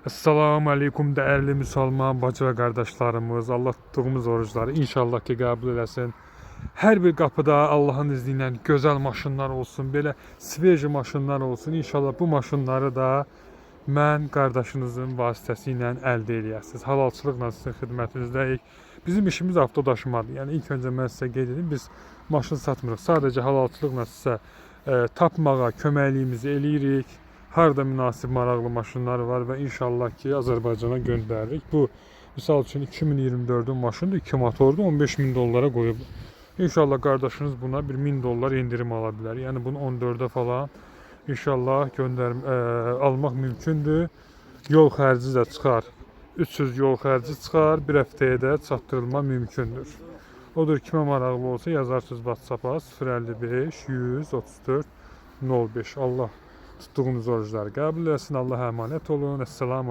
Esselamu Aleyküm değerli Müslüman bacı ve kardeşlerimiz. Allah tuttuğumuz oruçları inşallah ki kabul eləsin. Her bir kapıda Allah'ın izniyle güzel maşınlar olsun, böyle sveji maşınlar olsun. İnşallah bu maşınları da mən qardaşınızın vasitəsilə əldə eləyəsiniz. Halalçılıqla sizin xidmətinizdəyik. Bizim işimiz avtodaşımadır. Yəni ilk öncə mən sizə qeyd edim, biz maşın satmırıq. Sadəcə halalçılıqla sizə tapmağa köməkliyimizi eləyirik. Harda münasib maraqlı maşınlar var və inşallah ki Azərbaycana göndəririk. Bu misal üçün 2024-ün maşınıdır, 2 motordur, 15.000 dollara qoyub. İnşallah qardaşınız buna bir 1000 dollar indirim ala bilər. Yəni bunu 14'e falan İnşallah almaq mümkündür. Yol xərci də çıxar. 300 yol xərci çıxar. Bir həftəyə də çatdırılma mümkündür. Odur kimə maraqlı olsa yazarsınız WhatsApp-a 055 134 05. Allah tuttuğunuz oruçları qəbul etsin. Allah'a emanet olun. Esselamu aleyküm.